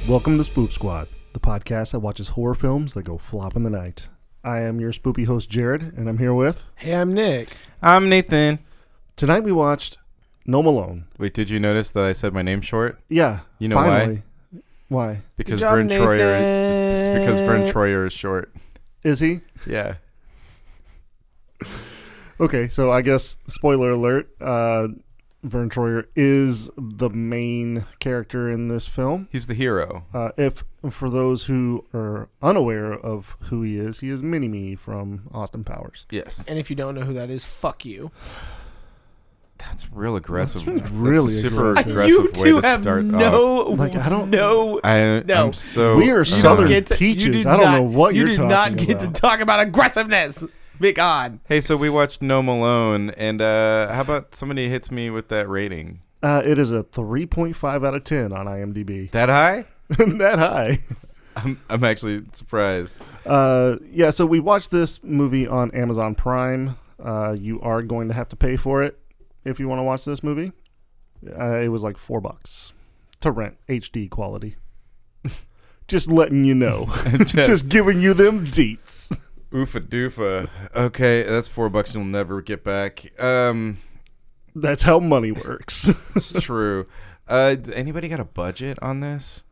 Welcome to Spoop Squad, the podcast that watches horror films that go flop in the night. I am your spoopy host, Jared, and I'm here with... Hey, I'm Nick. I'm Nathan. Tonight we watched Gnome Alone. Wait, did you notice that I said my name short? Yeah. You know finally. why? Why? Because Good job, Verne Troyer. Nathan. It's because Verne Troyer is short. Is he? Yeah. Okay, so I guess, spoiler alert, Verne Troyer is the main character in this film. He's the hero. If for those who are unaware of who he is Mini-Me from Austin Powers. Yes. And if you don't know who that is, fuck you. That's real aggressive. That's really super aggressive. You aggressive two way to have start no, off. Like, I don't- no. I'm so... We are You Southern don't get to- you peaches. do I don't not- know what you're talking about. You do not get to talk about aggressiveness. Be gone. Hey, so we watched Gnome Alone, and how about somebody hits me with that rating? It is a 3.5 out of 10 on IMDb. That high? That high. I'm actually surprised. Yeah, so we watched this movie on Amazon Prime. You are going to have to pay for it if you want to watch this movie. It was like $4 to rent, HD quality. Just letting you know. Just giving you them deets. Oofa doofa. Okay, that's $4 you'll never get back. That's how money works. It's true. Anybody got a budget on this?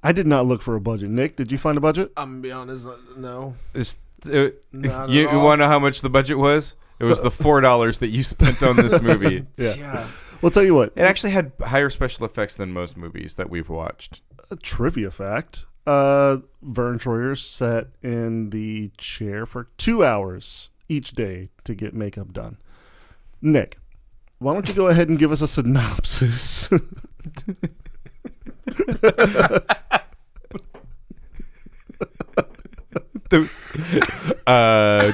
I did not look for a budget. Nick, did you find a budget? I'm gonna be honest, no. You Not at all. want to know how much the budget was? It was the $4 that you spent on this movie. Yeah. Well, tell you what. It actually had higher special effects than most movies that we've watched. A trivia fact. Verne Troyer sat in the chair for 2 hours each day to get makeup done. Nick, why don't you go ahead and give us a synopsis?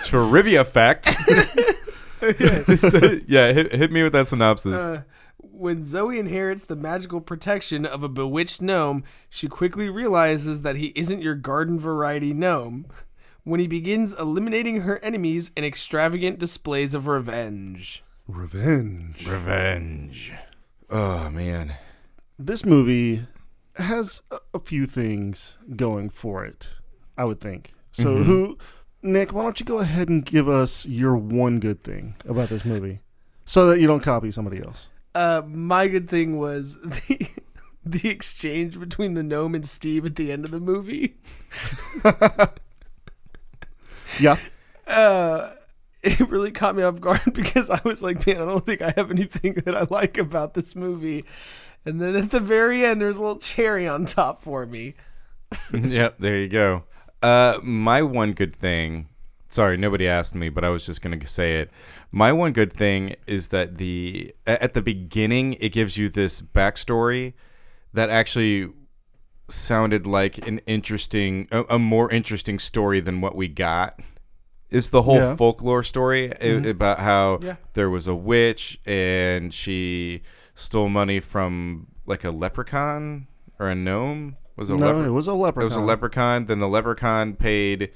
Trivia fact. Yeah, hit me with that synopsis. When Zoe inherits the magical protection of a bewitched gnome, she quickly realizes that he isn't your garden variety gnome. When he begins eliminating her enemies in extravagant displays of revenge. Revenge. Oh, man. This movie has a few things going for it, I would think. So Nick, why don't you go ahead and give us your one good thing about this movie so that you don't copy somebody else? My good thing was the exchange between the gnome and Steve at the end of the movie. Yeah. It really caught me off guard because I was like, man, I don't think I have anything that I like about this movie. And then at the very end, there's a little cherry on top for me. Yep, there you go. My one good thing, sorry, nobody asked me, but I was just going to say it. My one good thing is that at the beginning, it gives you this backstory that actually sounded like a more interesting story than what we got. It's the whole folklore story about how there was a witch and she stole money from like a leprechaun or a gnome. It was a leprechaun. It was a leprechaun. Then the leprechaun paid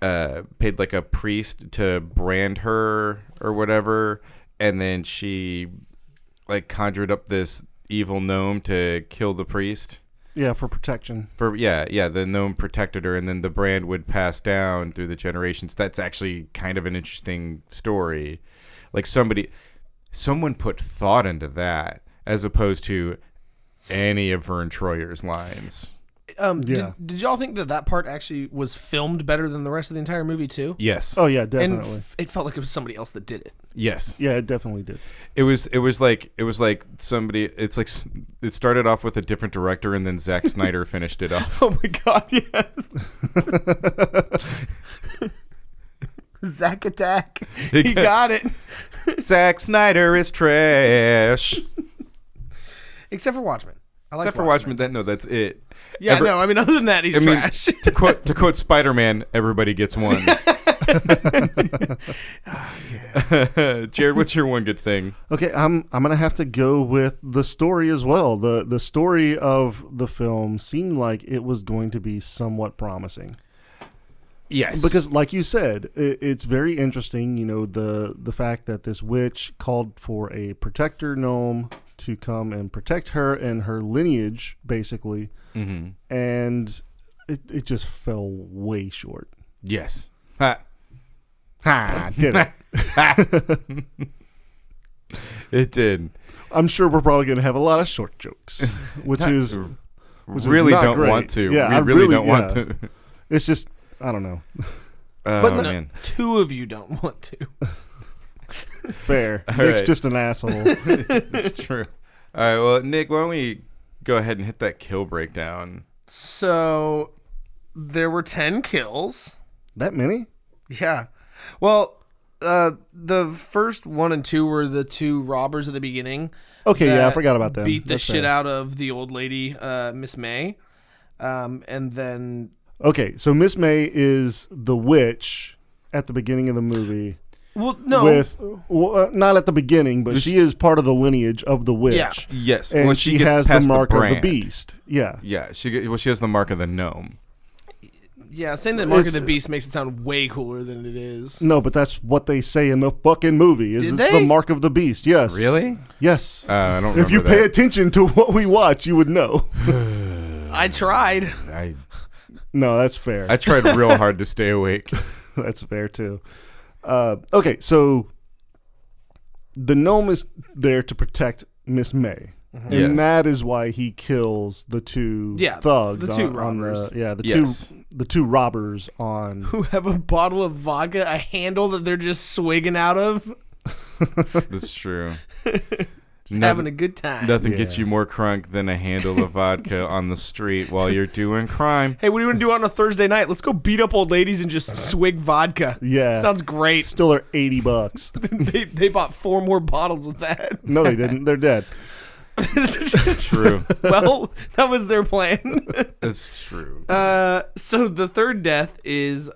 like a priest to brand her or whatever, and then she like conjured up this evil gnome to kill the priest. Yeah, for protection. The gnome protected her, and then the brand would pass down through the generations. That's actually kind of an interesting story. Like someone put thought into that as opposed to any of Verne Troyer's lines. Did y'all think that part actually was filmed better than the rest of the entire movie too? Yes. Oh yeah, definitely. And it felt like it was somebody else that did it. Yes. Yeah, it definitely did. It was like somebody. It's like it started off with a different director, and then Zack Snyder finished it off. Oh my god, yes. Zack Attack. He got it. Zack Snyder is trash. Except for Watchmen. Except for Watchmen. That's it. Yeah, no, I mean, other than that, he's trash. To quote Spider-Man, everybody gets one. Jared, what's your one good thing? Okay, I'm gonna have to go with the story as well. The story of the film seemed like it was going to be somewhat promising. Yes, because like you said, it's very interesting. You know, the fact that this witch called for a protector gnome to come and protect her and her lineage, basically. Mm-hmm. And it just fell way short. Yes. Ha. Ha! Did it? It did. I'm sure we're probably going to have a lot of short jokes, which is really not don't great. want to. Yeah, we really don't want to. It's just, I don't know. But no, man. two of you don't want to. Fair. All Nick's right. just an asshole. It's true. All right, well, Nick, why don't we go ahead and hit that kill breakdown? So there were 10 kills. That many? Yeah. Well, the first 1 and 2 were the 2 robbers at the beginning. Okay, yeah, I that forgot about them. Beat the That's shit fair. out of the old lady, Miss May. And then... Okay, so Miss May is the witch at the beginning of the movie. Well, no. Not at the beginning, but she is part of the lineage of the witch. Yeah. Yes. And when she gets has the past mark of the brand. beast. Yeah. Yeah, she has the mark of the gnome. Yeah, saying that Mark of the Beast makes it sound way cooler than it is. No, but that's what they say in the fucking movie. Is Did it's they? the mark of the beast. Yes. Really? Yes. I don't remember If you that. pay attention to what we watch, you would know. I tried. No, that's fair. I tried real hard to stay awake. That's fair too. Okay, so the gnome is there to protect Miss May. And Yes. that is why he kills the 2 thugs. the 2 on robbers. The two robbers on. Who have a bottle of vodka, a handle that they're just swigging out of. That's true. Just having a good time. Nothing gets you more crunk than a handle of vodka on the street while you're doing crime. Hey, what do you want to do on a Thursday night? Let's go beat up old ladies and just swig vodka. Yeah. Sounds great. Still are $80. they bought 4 more bottles with that. No, they didn't. They're dead. That's true. Well, that was their plan. That's true. So the third death is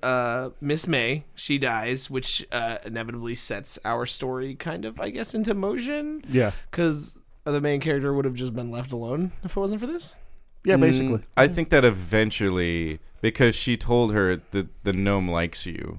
Miss May. She dies, which inevitably sets our story kind of, I guess, into motion. Yeah. Because the main character would have just been left alone if it wasn't for this. Yeah, basically. I think that eventually, because she told her that the gnome likes you,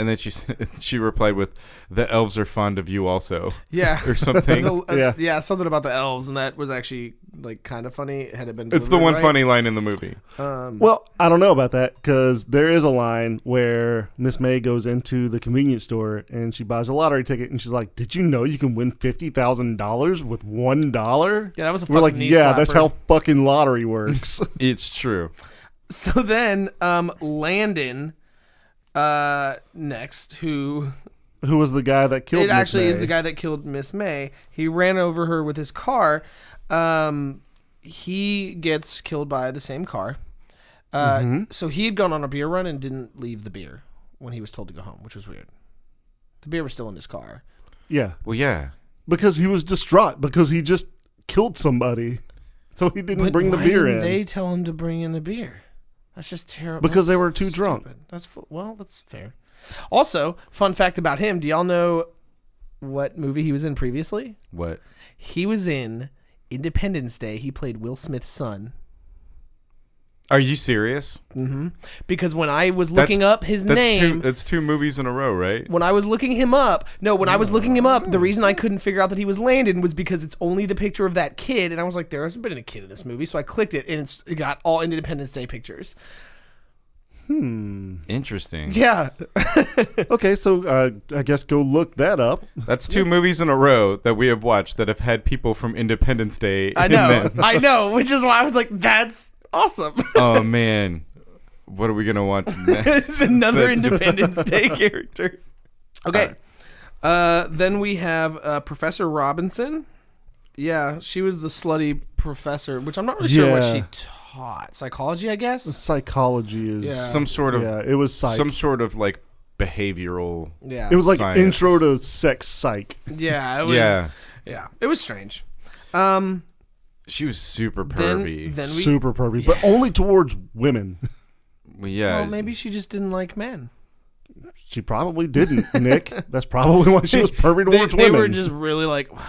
and then she replied with, "The elves are fond of you also." Yeah, or something. Yeah. Something about the elves, and that was actually like kind of funny. Had it been, It's the one right. funny line in the movie. Well, I don't know about that because there is a line where Miss May goes into the convenience store and she buys a lottery ticket and she's like, "Did you know you can win $50,000 with $1?" Yeah, that was a We're fucking like, knee yeah, that's slapper. how fucking lottery works. It's true. So then, Landon, next, who Who was the guy that killed? it Miss actually is May? the guy that killed Miss May. He ran over her with his car. He gets killed by the same car. So he had gone on a beer run and didn't leave the beer when he was told to go home, which was weird. The beer was still in his car. Yeah, Well, yeah. because he was distraught because he just killed somebody, so he didn't bring the why beer didn't in They tell him to bring in the beer. That's just terrible. because they That's were too drunk. stupid. That's fair. Also, fun fact about him: do y'all know what movie he was in previously? What? He was in Independence Day. He played Will Smith's son. Are you serious? Because when I was looking up his name, That's 2 movies in a row, right? when I was looking him up, the reason I couldn't figure out that he was Landon was because it's only the picture of that kid, and I was like, there hasn't been a kid in this movie, so I clicked it, and it got all Independence Day pictures. Interesting. Yeah. Okay, so I guess go look that up. That's 2 movies in a row that we have watched that have had people from Independence Day I in know. them. I know, which is why I was like, that's awesome. Oh, man. What are we going to watch next? It's another That's- Independence Day character. Okay. Then we have Professor Robinson. Yeah, she was the slutty professor, which I'm not really sure what Yeah. she taught. Psychology, I guess? Psychology is Yeah. Some sort of it was psych. some sort of like behavioral. Yeah. It was like Science. intro to sex psych. Yeah, it was. Yeah. Yeah. It was strange. She was super Then pervy. we. Super pervy, but only towards women. Well, yeah. Well, maybe she just didn't like men. She probably didn't, Nick. That's probably why she was pervy towards They women. were just really like, wow,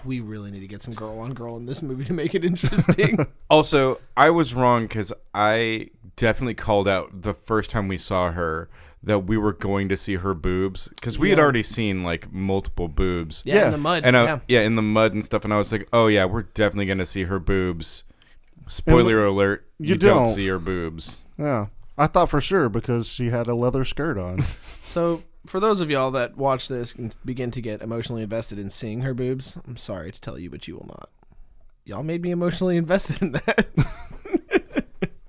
we really need to get some girl on girl in this movie to make it interesting. Also, I was wrong because I definitely called out the first time we saw her that we were going to see her boobs, because we had already seen like multiple boobs. Yeah, in the mud. And in the mud and stuff. And I was like, oh yeah, we're definitely going to see her boobs. Spoiler alert, you don't see her boobs. Yeah. I thought for sure because she had a leather skirt on. So for those of y'all that watch this and begin to get emotionally invested in seeing her boobs, I'm sorry to tell you, but you will not. Y'all made me emotionally invested in that.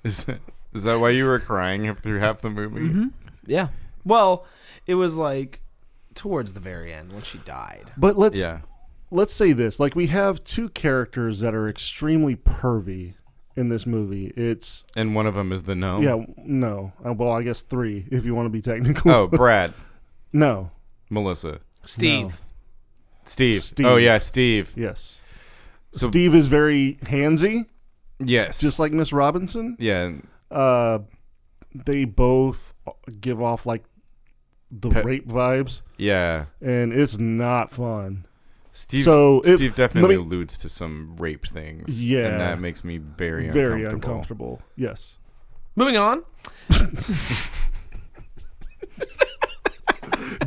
Is that why you were crying through half the movie? Mm-hmm. Yeah. Well, it was like towards the very end when she died. But let's say this. Like, we have two characters that are extremely pervy in this movie. And one of them is the gnome? Yeah, no. Well, I guess three, if you want to be technical. Oh, Brad. No. Melissa. Steve. No. Steve. Oh, yeah, Steve. Yes. So, Steve is very handsy. Yes. Just like Miss Robinson. Yeah. They both give off, like, the rape vibes. Yeah. And it's not fun. Steve definitely alludes to some rape things. Yeah. And that makes me very uncomfortable. Yes. Moving on.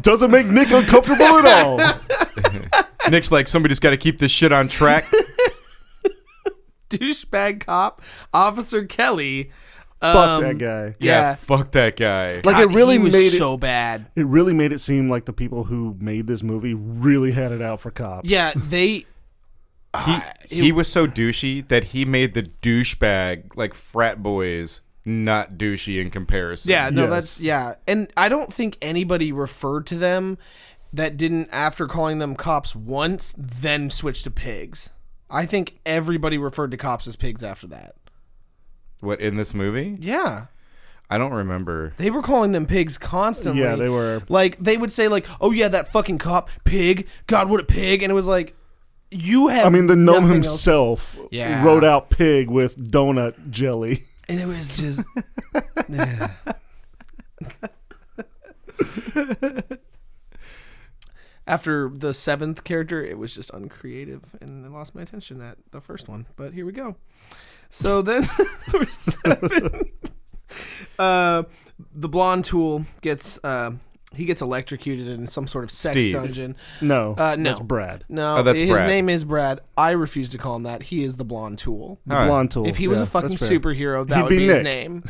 Doesn't make Nick uncomfortable at all. Nick's like, somebody's got to keep this shit on track. Douchebag cop, Officer Kelly. Fuck that guy. Yeah, fuck that guy. Like, it really made it so bad. It really made it seem like the people who made this movie really had it out for cops. Yeah, they. He was so douchey that he made the douchebag, like, frat boys not douchey in comparison. Yeah, no, and I don't think anybody referred to them that didn't, after calling them cops once, then switch to pigs. I think everybody referred to cops as pigs after that. What, in this movie? Yeah. I don't remember. They were calling them pigs constantly. Yeah, they were. Like, they would say, like, oh, yeah, that fucking cop, pig. God, what a pig. And it was like, you have. I mean, the gnome himself wrote out pig with donut jelly. And it was just. Yeah. After the seventh character, it was just uncreative, and I lost my attention at the first one. But here we go. So then, number 7, the blonde tool gets electrocuted in some sort of sex dungeon. No, no, that's Brad. No, that's his Brad. name is Brad. I refuse to call him that. He is the blonde tool. The blonde tool. If he was a fucking superhero, that He'd would be be his Nick. name.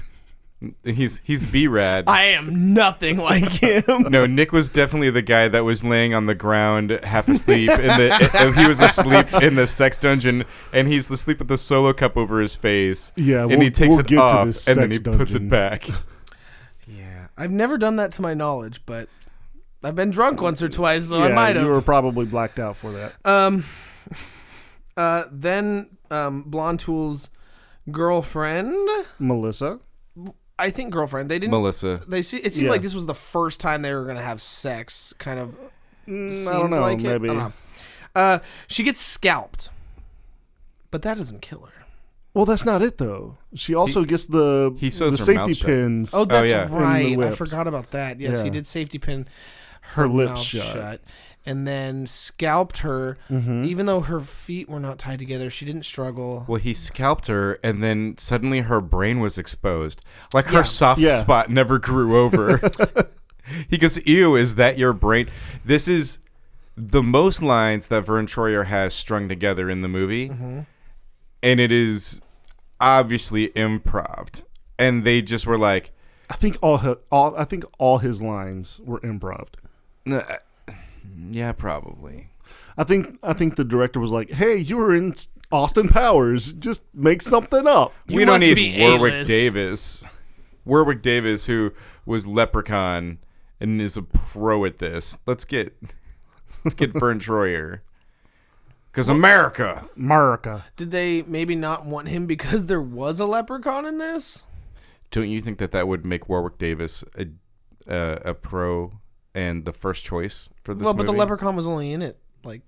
He's B-Rad. I am nothing like him. No, Nick was definitely the guy that was laying on the ground, half asleep. He was asleep in the sex dungeon, and he's asleep with the solo cup over his face. Yeah, and he takes it off, and then he dungeon. puts it back. Yeah, I've never done that to my knowledge, but I've been drunk once or twice, so yeah, I might have. You were probably blacked out for that. Then Blonde Tool's girlfriend, Melissa. I think girlfriend. They didn't. Melissa. It seemed like this was the first time they were gonna have sex. Kind of. I don't know. Like maybe. I don't know. She gets scalped, but that doesn't kill her. Well, that's not it though. She also gets the sews her safety mouth shut. pins. Oh, that's yeah. right. I lips. forgot about that. Yes, he Yeah. did safety pin Her lips mouth shut. and then scalped her. Even though her feet were not tied together, she didn't struggle. Well, he scalped her, and then suddenly her brain was exposed. Like her soft spot never grew over. He goes, ew, is that your brain? This is the most lines that Verne Troyer has strung together in the movie. And it is obviously improv. And they just were like, I think all his lines were improv. Yeah, probably. I think the director was like, "Hey, you were in Austin Powers. Just make something up." We don't must need be Warwick A-list. Davis. Warwick Davis, who was Leprechaun and is a pro at this. Let's get Verne Troyer. Because America. Did they maybe not want him because there was a leprechaun in this? Don't you think that would make Warwick Davis a pro and the first choice for this movie? But the leprechaun was only in it like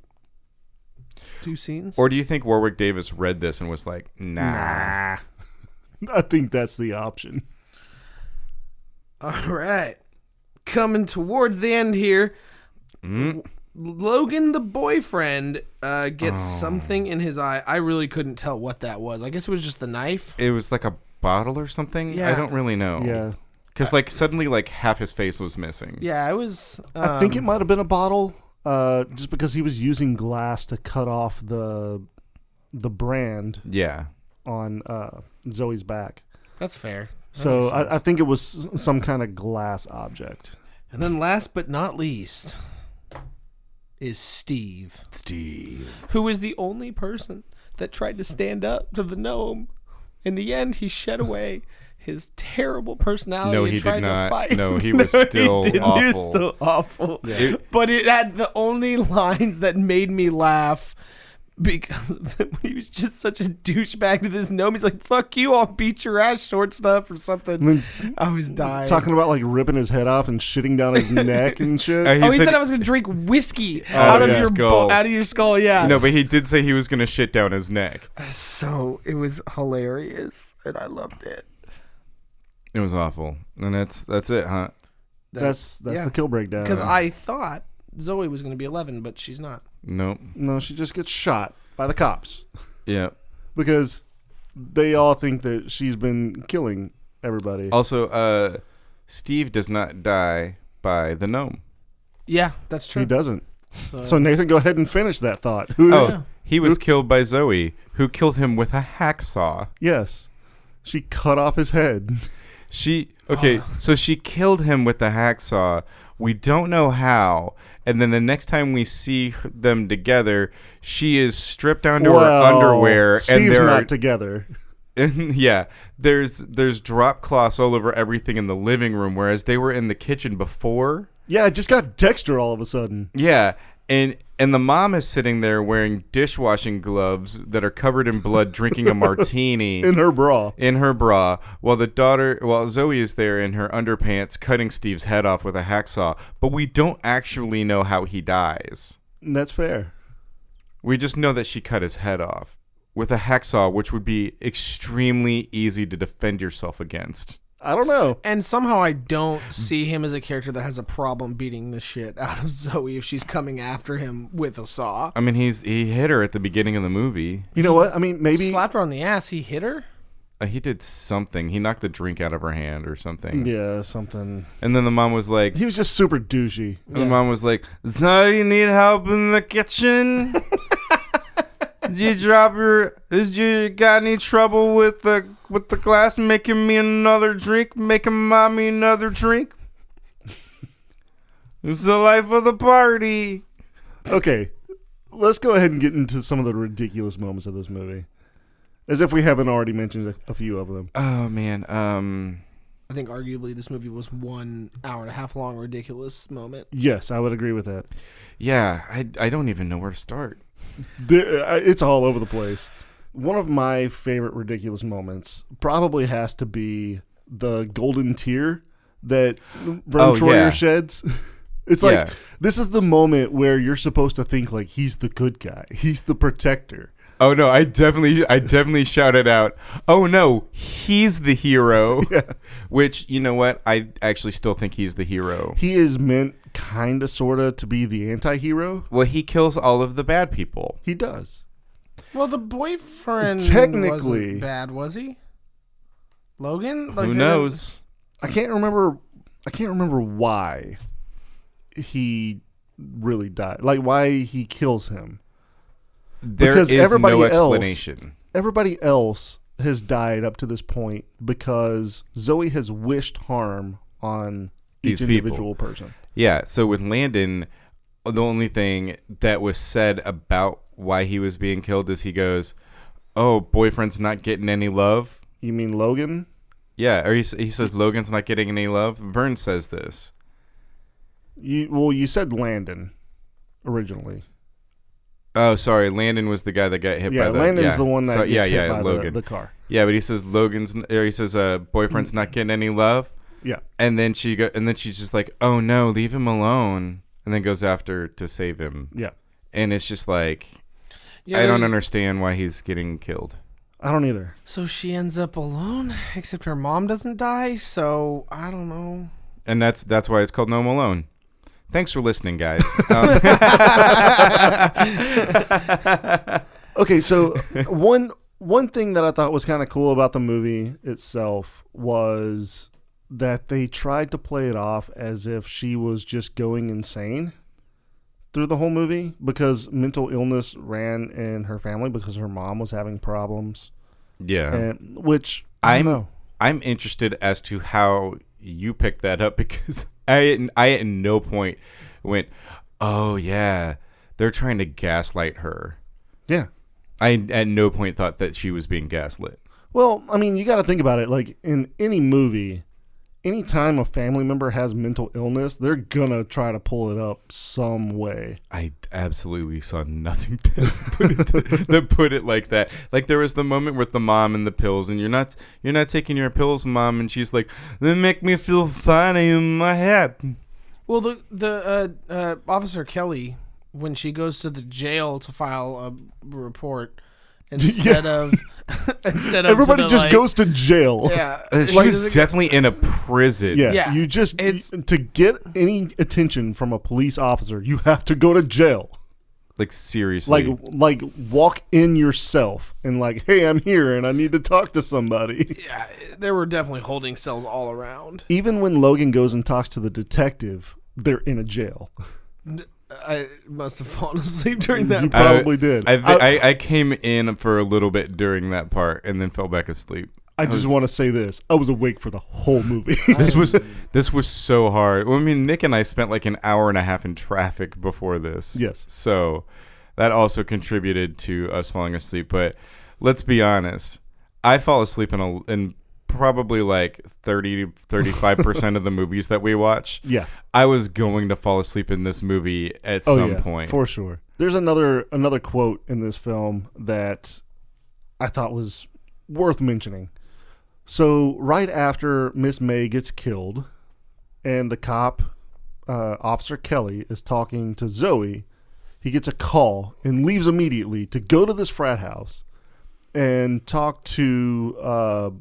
2 scenes. Or do you think Warwick Davis read this and was like, nah. I think that's the option. All right. Coming towards the end here. Logan, the boyfriend, gets something in his eye. I really couldn't tell what that was. I guess it was just the knife. It was like a bottle or something? Yeah. I don't really know. Yeah. Because like suddenly like half his face was missing. Yeah, I was. I think it might have been a bottle, just because he was using glass to cut off the brand Yeah. on Zoe's back. That's fair. So I think it was some kind of glass object. And then last but not least is Steve, who is the only person that tried to stand up to the gnome. In the end, he shed away his terrible personality No, and he tried did not. to fight. No, he was still he didn't. awful. He was still awful. Yeah. But it had the only lines that made me laugh because when he was just such a douchebag to this gnome. He's like, fuck you, I'll beat your ass, short stuff, or something. And I was dying. talking about like ripping his head off and shitting down his neck and shit. He said I was going to drink whiskey out of yeah. your Skull. out of your skull. Yeah. No, but he did say he was going to shit down his neck. So it was hilarious, and I loved it. It was awful. And that's it, huh? That's yeah. the kill breakdown. Because I thought Zoe was going to be 11, but she's not. Nope. No, she just gets shot by the cops Yeah. because they all think that she's been killing everybody. Also, Steve does not die by the gnome. Yeah, that's true. He doesn't. So Nathan, go ahead and finish that thought. Oh, he was killed by Zoe, who killed him with a hacksaw. Yes. She cut off his head. So she killed him with the hacksaw. We don't know how. And then the next time we see them together, she is stripped down to her underwear. Steve's and they're not together. yeah, there's drop cloths all over everything in the living room, whereas they were in the kitchen before. Yeah, it just got Dexter all of a sudden. Yeah, and the mom is sitting there wearing dishwashing gloves that are covered in blood, drinking a martini In her bra. while Zoe is there in her underpants cutting Steve's head off with a hacksaw. But we don't actually know how he dies. That's fair. We just know that she cut his head off with a hacksaw, which would be extremely easy to defend yourself against. I don't know. And somehow I don't see him as a character that has a problem beating the shit out of Zoe if she's coming after him with a saw. I mean, he hit her at the beginning of the movie. You know what? I mean, maybe... Slapped her on the ass. He hit her? He did something. He knocked the drink out of her hand or something. Yeah, something. And then the mom was like... He was just super douchey. The mom was like, so you need help in the kitchen? Did you got any trouble with the glass making me another drink? Making mommy another drink? It's the life of the party. Okay, let's go ahead and get into some of the ridiculous moments of this movie. As if we haven't already mentioned a few of them. Oh, man. I think arguably this movie was 1 hour and a half long ridiculous moment. Yes, I would agree with that. Yeah, I don't even know where to start. It's all over the place. One of my favorite ridiculous moments probably has to be the golden tear that Verne Troyer sheds. It's like, this is the moment where you're supposed to think like he's the good guy. He's the protector. Oh no, I definitely shouted out, oh no, he's the hero. Yeah. Which, you know what? I actually still think he's the hero. He is meant kind of sort of to be the anti-hero. Well, he kills all of the bad people. He does. Well, the boyfriend technically wasn't bad, was he? Logan? Who knows? I can't remember why he really died. Like why he kills him. There because is no explanation. Everybody else has died up to this point because Zoe has wished harm on each individual person. Yeah, so with Landon, the only thing that was said about why he was being killed is he goes, oh, boyfriend's not getting any love. You mean Logan? Yeah, or he says Logan's not getting any love. Verne says this. You said Landon originally. Oh, sorry. Landon was the guy that got hit by the... Landon's the one that gets hit by Logan. The car. Yeah, but he says boyfriend's not getting any love. Yeah. And then she's just like, oh no, leave him alone. And then goes after to save him. Yeah. And it's just like, I don't understand why he's getting killed. I don't either. So she ends up alone, except her mom doesn't die, so I don't know. And that's why it's called Gnome Alone. Thanks for listening, guys. Okay, so one thing that I thought was kind of cool about the movie itself was that they tried to play it off as if she was just going insane through the whole movie because mental illness ran in her family because her mom was having problems. Yeah. And, which, I don't know. I'm interested as to how you picked that up because I at no point went, oh, yeah, they're trying to gaslight her. Yeah. I at no point thought that she was being gaslit. Well, I mean, you got to think about it. Like, in any movie, anytime a family member has mental illness, they're going to try to pull it up some way. I absolutely saw nothing that put it like that. Like, there was the moment with the mom and the pills, and you're not taking your pills, Mom, and she's like, they make me feel funny in my head. Well, the Officer Kelly, when she goes to the jail to file a report, instead of everybody just goes to jail. Yeah, she was definitely in a prison. Yeah. You just to get any attention from a police officer, you have to go to jail. Like, seriously. Like walk in yourself and like, hey, I'm here and I need to talk to somebody. Yeah, there were definitely holding cells all around. Even when Logan goes and talks to the detective, they're in a jail. I must have fallen asleep during that. You probably did. I came in for a little bit during that part and then fell back asleep. I just want to say this. I was awake for the whole movie. This was so hard. Well, I mean, Nick and I spent like an hour and a half in traffic before this. Yes. So that also contributed to us falling asleep. But let's be honest. I fall asleep in probably like 30-35% of the movies that we watch. Yeah. I was going to fall asleep in this movie at some point. For sure. There's another quote in this film that I thought was worth mentioning. So right after Miss May gets killed and the cop, Officer Kelly, is talking to Zoe, he gets a call and leaves immediately to go to this frat house and talk to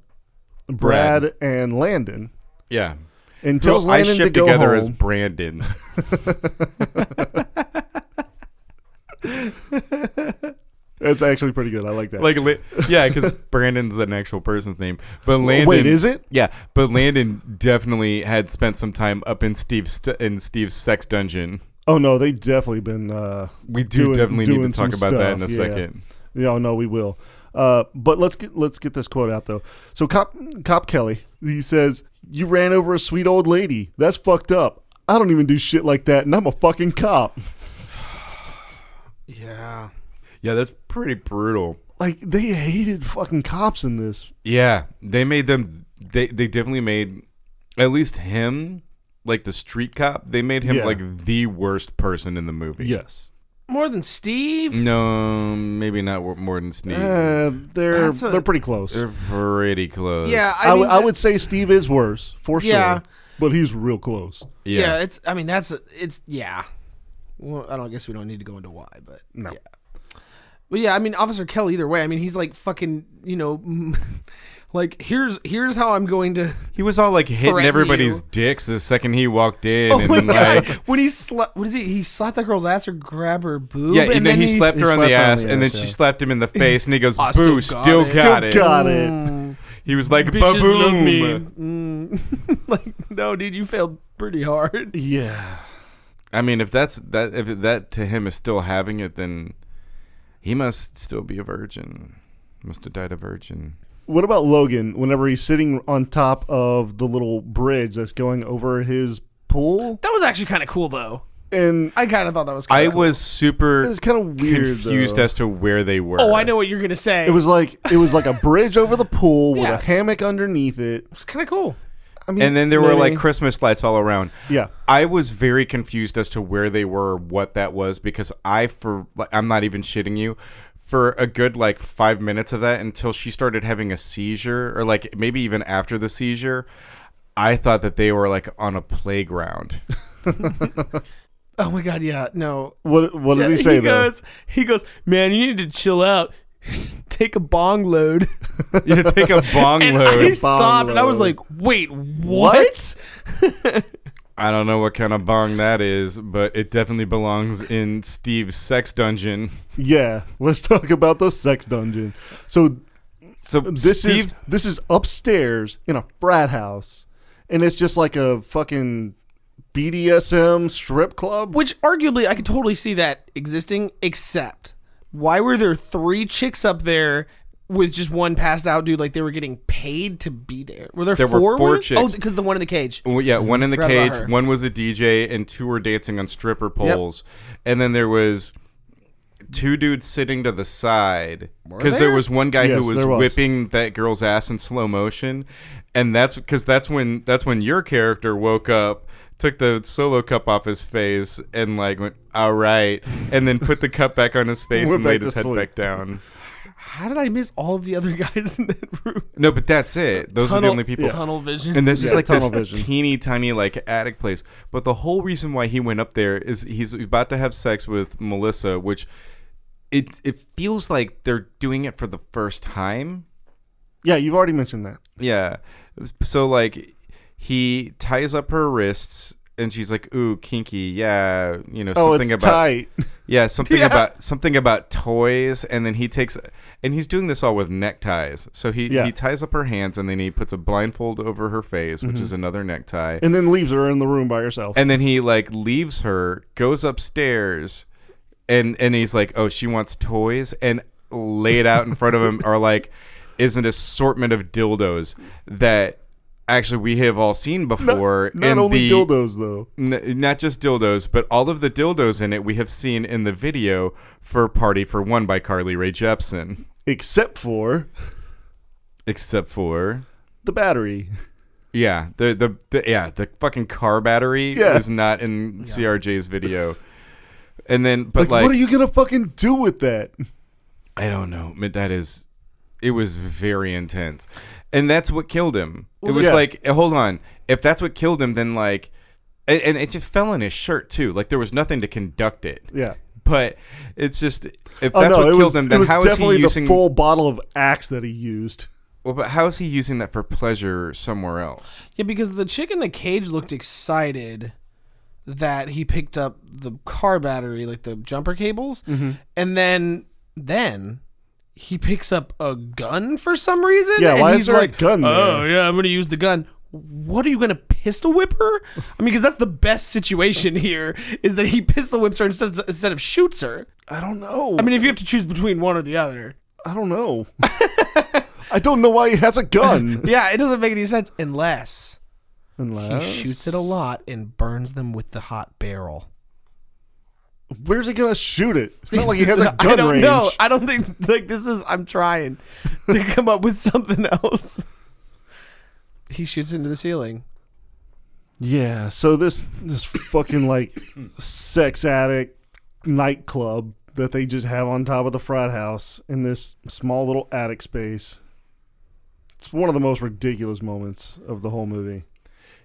Brad and Landon. Yeah. And tells Landon to go together home. as Brandon. That's actually pretty good. I like that. Yeah, because Brandon's an actual person's name. But Landon, wait, is it? Yeah, but Landon definitely had spent some time up in Steve's sex dungeon. Oh no, they definitely been. We definitely need to talk about that in a second. Yeah, no, we will. But let's get this quote out though. So Cop Kelly, he says, "You ran over a sweet old lady. That's fucked up. I don't even do shit like that, and I'm a fucking cop." Yeah. Yeah, that's pretty brutal. Like, they hated fucking cops in this. Yeah, they made them. They definitely made at least him, like the street cop. They made him like the worst person in the movie. Yes. More than Steve? No, maybe not more than Steve. They're pretty close. They're pretty close. Yeah, I would say Steve is worse for sure. But he's real close. Yeah, yeah. Well, I guess we don't need to go into why, but no. Yeah. But yeah, I mean, Officer Kelly, either way, I mean, he's like fucking, like, here's how I'm going to. He was all like hitting everybody's dicks the second he walked in. Oh and my then, God. like, when he slapped, what is he? He slapped that girl's ass or grab her boob? Yeah, and then he slapped her on the ass, and then yeah. she slapped him in the face, and he goes, I "Boo, still got it." Got it. He was like, Bitches love me. "Boom." Like, no, dude, you failed pretty hard. Yeah. I mean, if that to him is still having it, then he must still be a virgin. Must have died a virgin. What about Logan whenever he's sitting on top of the little bridge that's going over his pool? That was actually kind of cool, though. And I kind of thought that was kind of cool. was super it was kind of weird, confused though. as to where they were. Oh, I know what you're going to say. It was like a bridge over the pool with Yeah. a hammock underneath it. It was kind of cool. I mean, And then there were maybe. like Christmas lights all around. Yeah. I was very confused as to where they were, what that was, because I'm not even shitting you, for a good like 5 minutes of that until she started having a seizure, or like maybe even after the seizure, I thought that they were like on a playground. Oh my God, yeah, no. What does he say though? He goes, man, you need to chill out. Take a bong load. You take a bong And load. I stopped and I was like, wait, what? I don't know what kind of bong that is, but it definitely belongs in Steve's sex dungeon. Yeah, let's talk about the sex dungeon. So So this is upstairs in a frat house, And it's just like a fucking BDSM strip club. Which arguably I could totally see that existing, except why were there 3 chicks up there with just one passed out dude? Like they were getting paid to be there. Were there 4? Were 4 women? chicks. Oh, because the one in the cage. Well, yeah, one in the Forgot about cage, her. one was a DJ, and 2 were dancing on stripper poles. And then there was 2 dudes sitting to the side. Because there was one guy Yes, who was there was. whipping that girl's ass in slow motion. And that's when your character woke up, took the solo cup off his face, and like went, all right, and then put the cup back on his face Went and back laid to his head sleep. back down. How did I miss all of the other guys in that room? No, but that's it. Those are the only people. Tunnel vision. And this is Yeah, like tunnel this vision. teeny tiny like attic place. But the whole reason why he went up there is he's about to have sex with Melissa, which it feels like they're doing it for the first time. Yeah, you've already mentioned that. Yeah. So like he ties up her wrists and she's like, ooh, kinky. Yeah, you know, Oh, something it's about tight. yeah, something about toys, and then he's doing this all with neckties. So he ties up her hands and then he puts a blindfold over her face, which is another necktie. And then leaves her in the room by herself. And then he like leaves her, goes upstairs, and he's like, oh, she wants toys, and laid out in front of him is an assortment of dildos that actually we have all seen before. Not only dildos, though. Not just dildos, but all of the dildos in it we have seen in the video for Party for One by Carly Rae Jepsen. Except for the battery. Yeah, the fucking car battery Yeah. is not in CRJ's video. And then, but Like, what are you gonna fucking do with that? I don't know. But it was very intense. And that's what killed him. It was like, hold on. If that's what killed him, then like, and it just fell in his shirt too. Like there was nothing to conduct it. Yeah. But it's just, if that's what killed him, then how is he using the full bottle of Axe that he used? Well, but how is he using that for pleasure somewhere else? Yeah, because the chick in the cage looked excited that he picked up the car battery, like the jumper cables, and then he picks up a gun for some reason. Yeah, and why he's is there like, a gun there? Oh yeah, I'm gonna use the gun. What are you gonna pistol whip her? I mean, because that's the best situation here is that he pistol whips her instead of shoots her. I don't know. I mean, if you have to choose between one or the other. I don't know. I don't know why he has a gun. Yeah, it doesn't make any sense unless Unless he shoots it a lot and burns them with the hot barrel. Where's he gonna shoot it? It's not like he has a gun I don't range. know. I don't think like this is. I'm trying to come up with something else. He shoots into the ceiling. Yeah. So this fucking like sex addict nightclub that they just have on top of the frat house in this small little attic space. It's one of the most ridiculous moments of the whole movie.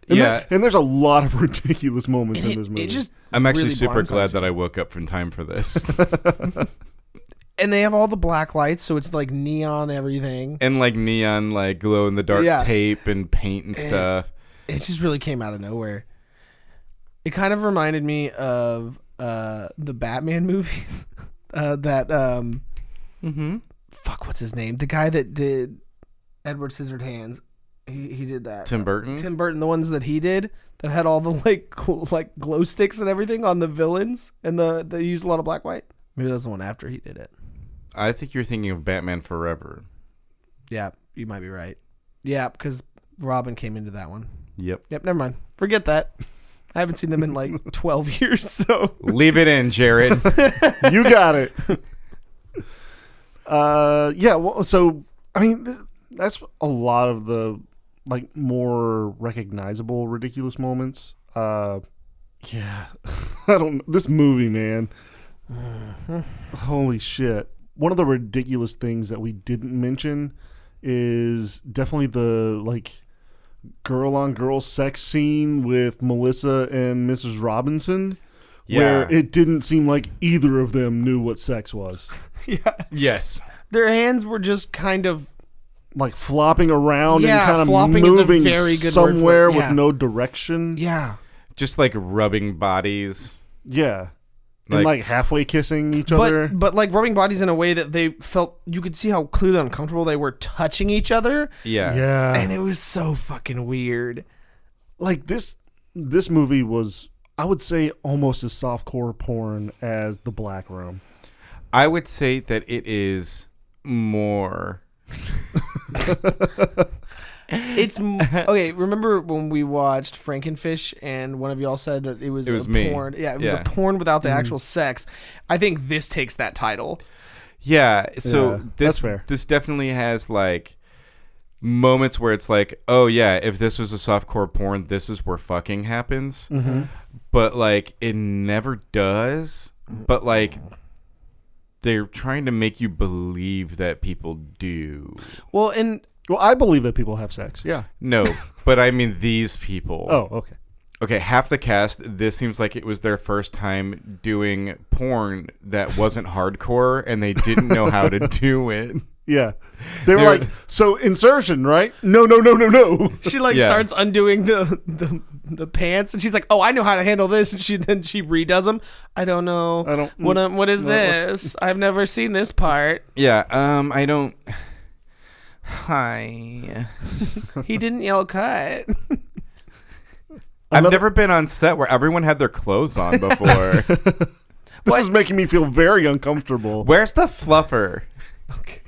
And and there's a lot of ridiculous moments in this movie. It just I'm actually really super blindsides glad you. that I woke up in time for this. And they have all the black lights, so it's like neon everything. And like neon, like glow in the dark tape and paint and stuff. It just really came out of nowhere. It kind of reminded me of the Batman movies. Fuck, what's his name? The guy that did Edward Scissorhands. He did that. Tim Burton? Tim Burton, the ones that he did that had all the like glow sticks and everything on the villains, and they used a lot of black white. Maybe that's the one after he did it. I think you're thinking of Batman Forever. Yeah, you might be right. Yeah, because Robin came into that one. Yep. Never mind. Forget that. I haven't seen them in like 12 years, so. Leave it in, Jared. You got it. Yeah, well, so, I mean, that's a lot of the, like, more recognizable ridiculous moments. Yeah. This movie, man. Holy shit. One of the ridiculous things that we didn't mention is definitely the, like, girl-on-girl sex scene with Melissa and Mrs. Robinson. Yeah. Where it didn't seem like either of them knew what sex was. Yeah. Yes. Their hands were just kind of Like flopping around and kind of flopping is a moving very good somewhere word for it. with no direction. Yeah. Just like rubbing bodies. Yeah. And like halfway kissing each other. But like rubbing bodies in a way that they felt, you could see how clearly uncomfortable they were touching each other. Yeah. Yeah. And it was so fucking weird. Like this movie was, I would say, almost as softcore porn as The Black Room. I would say that it is more. It's okay. Remember when we watched Frankenfish and one of y'all said that it was a me. porn? Yeah, it was a porn without the actual sex. I think this takes that title. Yeah. So Yeah, this that's fair. this definitely has like moments where it's like, oh yeah, if this was a softcore porn, this is where fucking happens. Mm-hmm. But like it never does. But like they're trying to make you believe that people do. Well, I believe that people have sex. Yeah. No, but I mean these people. Oh, okay. Okay, half the cast, this seems like it was their first time doing porn that wasn't hardcore, and they didn't know how to do it. Yeah. They were like, so insertion, right? No. she starts undoing the pants, and she's like, "Oh, I know how to handle this." And she redoes them. I don't know. What is this? I've never seen this part. Yeah. I don't. Hi. He didn't yell cut. I've never been on set where everyone had their clothes on before. This is making me feel very uncomfortable. Where's the fluffer? Okay.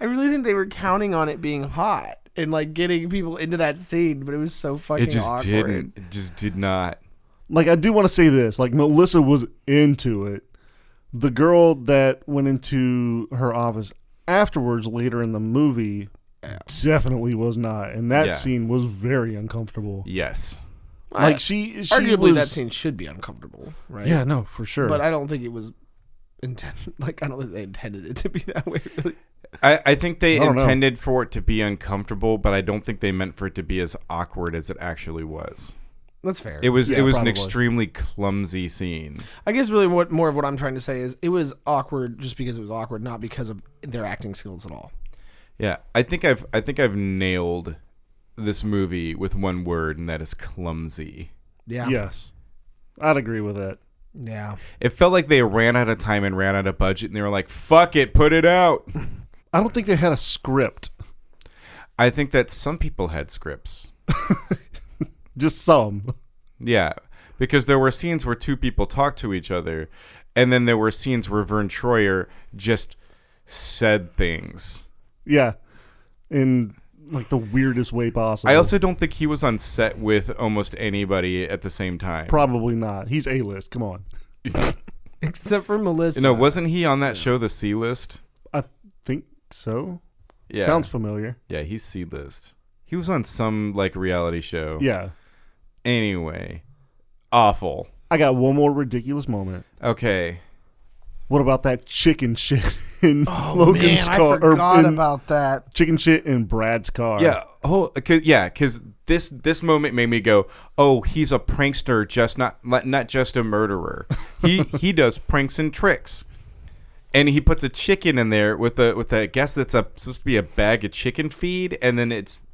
I really think they were counting on it being hot and like getting people into that scene, but it was so fucking It just awkward. didn't. It just did not. Like, I do want to say this. Like, Melissa was into it. The girl that went into her office afterwards, later in the movie, definitely was not. And that scene was very uncomfortable. Yes. Like, she arguably was, that scene should be uncomfortable, right? Yeah, no, for sure. But I don't think it was intended. Like, I don't think they intended it to be that way, really. I think they intended for it to be uncomfortable, but I don't think they meant for it to be as awkward as it actually was. That's fair. It was probably an extremely clumsy scene. I guess really more of what I'm trying to say is it was awkward just because it was awkward, not because of their acting skills at all. Yeah, I think I've nailed this movie with one word, and that is clumsy. Yeah. Yes. I'd agree with that. Yeah. It felt like they ran out of time and ran out of budget, and they were like, "Fuck it, put it out." I don't think they had a script. I think that some people had scripts. Just some. Yeah, because there were scenes where two people talked to each other, and then there were scenes where Verne Troyer just said things. Yeah. In like the weirdest way possible. I also don't think he was on set with almost anybody at the same time. Probably not. He's A-list. Come on. Except for Melissa. No, wasn't he on that show, The C-List? I think so. Yeah. Sounds familiar. Yeah, he's C-List. He was on some like reality show. Yeah. Anyway, awful. I got one more ridiculous moment. Okay. What about that chicken shit in Logan's man, car? I forgot about that. Chicken shit in Brad's car. Yeah. Because this moment made me go, "Oh, he's a prankster, not just a murderer. He does pranks and tricks." And he puts a chicken in there with I guess that's supposed to be a bag of chicken feed, and then it's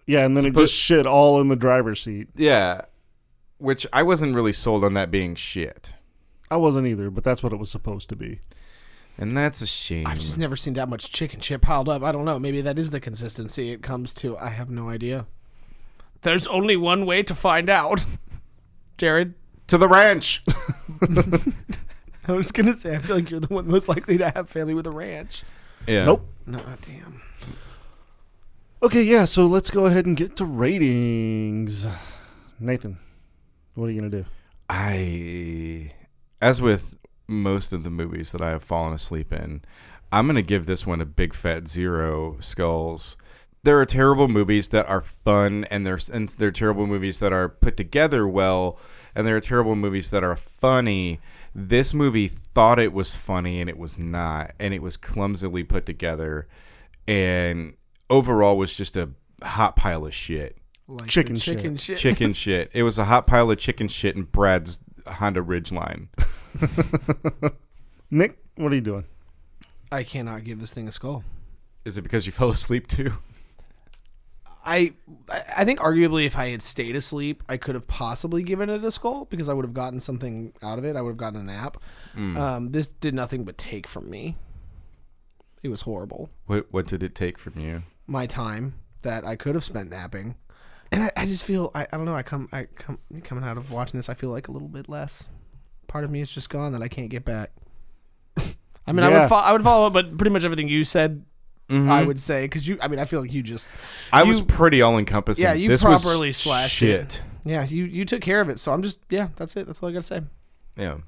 and then it just shit all in the driver's seat. Yeah, which I wasn't really sold on that being shit. I wasn't either, but that's what it was supposed to be. And that's a shame. I've just never seen that much chicken shit piled up. I don't know. Maybe that is the consistency it comes to. I have no idea. There's only one way to find out. Jared? To the ranch. I was going to say, I feel like you're the one most likely to have family with a ranch. Yeah. Nope. No, damn. Okay, yeah, so let's go ahead and get to ratings. Nathan, what are you going to do? As with most of the movies that I have fallen asleep in, I'm going to give this one a big fat 0 skulls. There are terrible movies that are fun, and there are terrible movies that are put together well, and there are terrible movies that are funny. This movie thought it was funny, and it was not, and it was clumsily put together, and overall was just a hot pile of shit. Like chicken shit. Chicken shit. It was a hot pile of chicken shit in Brad's Honda Ridgeline. Nick, what are you doing? I cannot give this thing a skull. Is it because you fell asleep too? I think arguably if I had stayed asleep, I could have possibly given it a skull because I would have gotten something out of it. I would have gotten a nap. This did nothing but take from me. It was horrible. What did it take from you? My time that I could have spent napping. And I just feel I don't know. Coming out of watching this, I feel like a little bit less. Part of me is just gone that I can't get back. I mean, I would follow up, but pretty much everything you said, I would say, because I feel like you just. I was pretty all encompassing. Yeah, you this properly was slashed shit. it. Yeah, you took care of it. So I'm just that's it. That's all I gotta say. Yeah,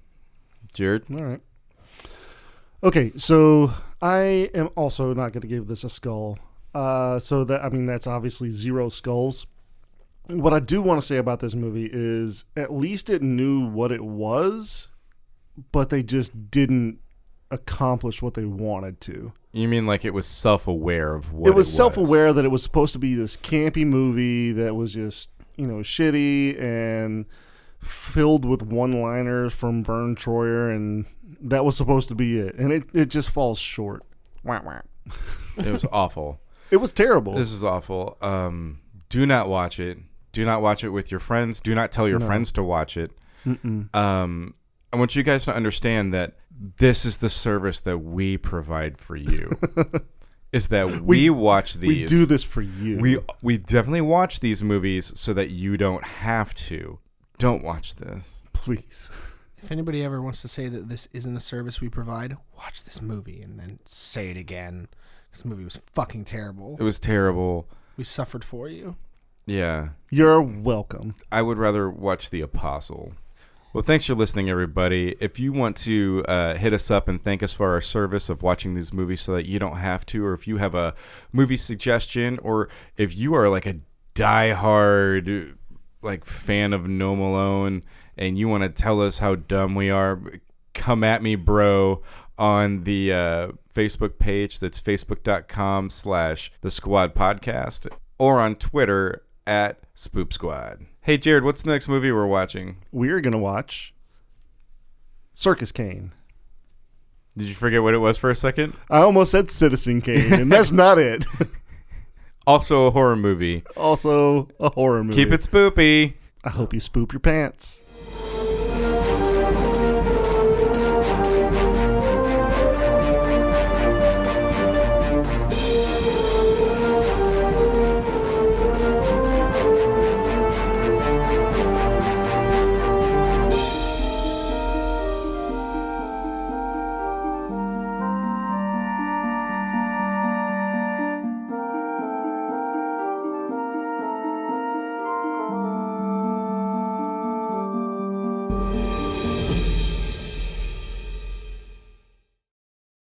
Jared. All right. Okay, so I am also not going to give this a skull. That's obviously 0 skulls. What I do want to say about this movie is at least it knew what it was, but they just didn't accomplish what they wanted to. You mean like it was self-aware of what it was? Self-aware that it was supposed to be this campy movie that was just, shitty and filled with one-liners from Verne Troyer, and that was supposed to be it. And it just falls short. Wah, wah. It was awful. It was terrible. This is awful. Do not watch it. Do not watch it with your friends. Do not tell your friends to watch it. I want you guys to understand that this is the service that we provide for you. Is that we watch these. We do this for you. We definitely watch these movies so that you don't have to. Don't watch this. Please. If anybody ever wants to say that this isn't a service we provide, watch this movie and then say it again. This movie was fucking terrible. It was terrible. We suffered for you. Yeah. You're welcome. I would rather watch The Apostle. Well, thanks for listening, everybody. If you want to hit us up and thank us for our service of watching these movies so that you don't have to, or if you have a movie suggestion, or if you are like a diehard fan of Gnome Alone and you want to tell us how dumb we are, come at me, bro, on the Facebook page. That's facebook.com/The Squad Podcast, or on Twitter at Spoop Squad. Hey, Jared, what's the next movie we're watching? We're going to watch Circus Kane. Did you forget what it was for a second? I almost said Citizen Kane, and that's not it. Also a horror movie. Also a horror movie. Keep it spoopy. I hope you spoop your pants.